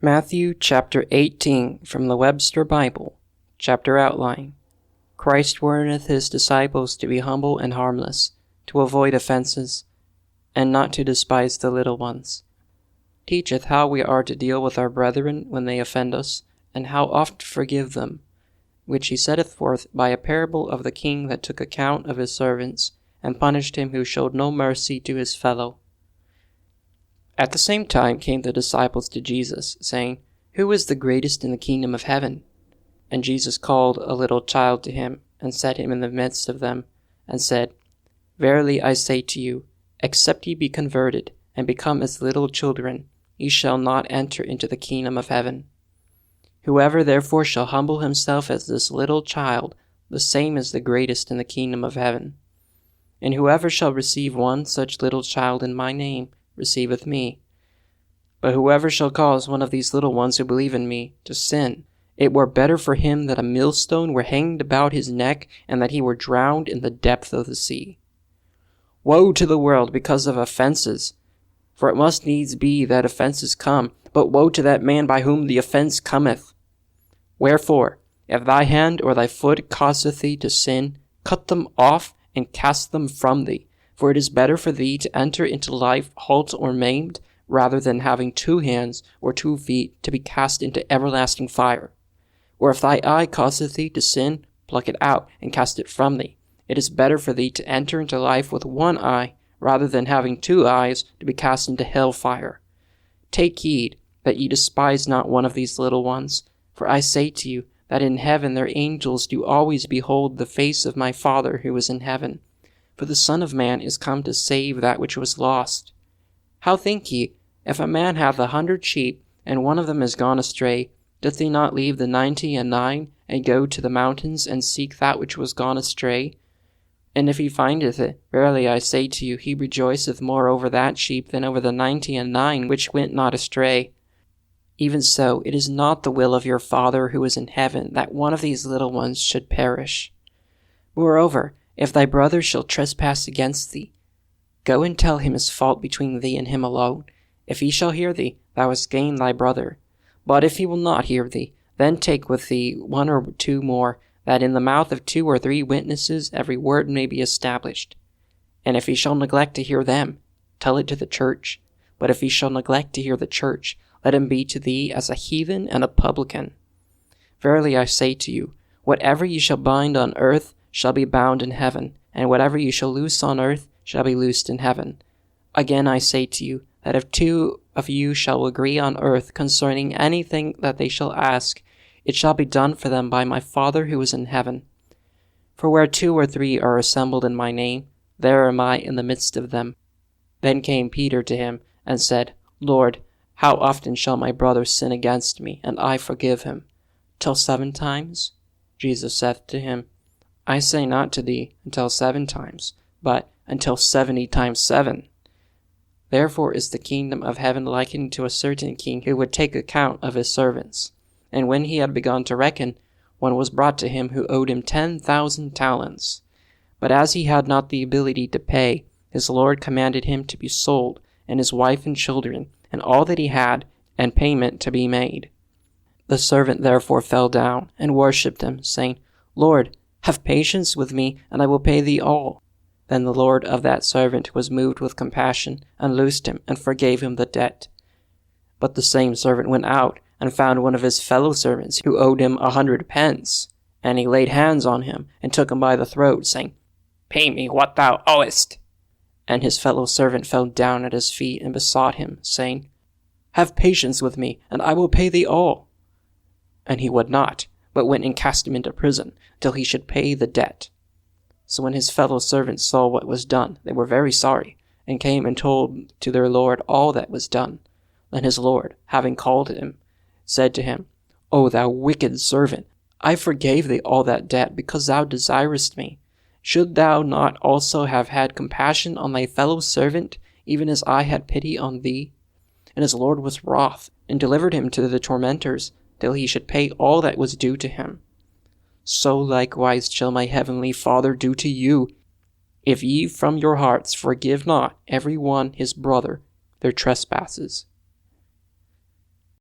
Matthew chapter 18 from the Webster Bible. Chapter outline. Christ warneth his disciples to be humble and harmless, to avoid offenses, and not to despise the little ones. Teacheth how we are to deal with our brethren when they offend us, and how oft to forgive them, which he setteth forth by a parable of the king that took account of his servants, and punished him who showed no mercy to his fellow. At the same time came the disciples to Jesus, saying, Who is the greatest in the kingdom of heaven? And Jesus called a little child to him, and set him in the midst of them, and said, Verily I say to you, except ye be converted, and become as little children, ye shall not enter into the kingdom of heaven. Whoever therefore shall humble himself as this little child, the same is the greatest in the kingdom of heaven. And whoever shall receive one such little child in my name, receiveth me. But whoever shall cause one of these little ones who believe in me to sin, it were better for him that a millstone were hanged about his neck, and that he were drowned in the depth of the sea. Woe to the world because of offenses! For it must needs be that offenses come, but woe to that man by whom the offense cometh. Wherefore, if thy hand or thy foot causeth thee to sin, cut them off and cast them from thee. For it is better for thee to enter into life halt or maimed, rather than having 2 hands or 2 feet to be cast into everlasting fire. Or if thy eye causeth thee to sin, pluck it out and cast it from thee. It is better for thee to enter into life with 1 eye, rather than having 2 eyes to be cast into hell fire. Take heed that ye despise not one of these little ones, for I say to you that in heaven their angels do always behold the face of my Father who is in heaven. For the Son of Man is come to save that which was lost. How think ye, if a man hath 100 sheep, and one of them is gone astray, doth he not leave the 99, and go to the mountains, and seek that which was gone astray? And if he findeth it, verily I say to you, he rejoiceth more over that sheep than over the 99 which went not astray. Even so, it is not the will of your Father who is in heaven that one of these little ones should perish. Moreover, if thy brother shall trespass against thee, go and tell him his fault between thee and him alone. If he shall hear thee, thou hast gained thy brother. But if he will not hear thee, then take with thee 1 or 2 more, that in the mouth of 2 or 3 witnesses every word may be established. And if he shall neglect to hear them, tell it to the church. But if he shall neglect to hear the church, let him be to thee as a heathen and a publican. Verily I say to you, whatever ye shall bind on earth shall be bound in heaven, and whatever you shall loose on earth shall be loosed in heaven. Again I say to you, that if 2 of you shall agree on earth concerning anything that they shall ask, it shall be done for them by my Father who is in heaven. For where 2 or 3 are assembled in my name, there am I in the midst of them. Then came Peter to him, and said, Lord, how often shall my brother sin against me, and I forgive him? Till 7 times? Jesus saith to him, I say not to thee, until 7 times, but until 70 times 7. Therefore is the kingdom of heaven likened to a certain king who would take account of his servants. And when he had begun to reckon, one was brought to him who owed him 10,000 talents. But as he had not the ability to pay, his Lord commanded him to be sold, and his wife and children, and all that he had, and payment to be made. The servant therefore fell down, and worshipped him, saying, Lord, have patience with me, and I will pay thee all. Then the Lord of that servant was moved with compassion, and loosed him, and forgave him the debt. But the same servant went out, and found one of his fellow servants, who owed him 100 pence. And he laid hands on him, and took him by the throat, saying, Pay me what thou owest. And his fellow servant fell down at his feet, and besought him, saying, Have patience with me, and I will pay thee all. And he would not, but went and cast him into prison, till he should pay the debt. So when his fellow servants saw what was done, they were very sorry, and came and told to their Lord all that was done. Then his Lord, having called him, said to him, O thou wicked servant, I forgave thee all that debt, because thou desirest me. Should thou not also have had compassion on thy fellow servant, even as I had pity on thee? And his Lord was wroth, and delivered him to the tormentors, till he should pay all that was due to him. So likewise shall my heavenly Father do to you, if ye from your hearts forgive not every one his brother their trespasses.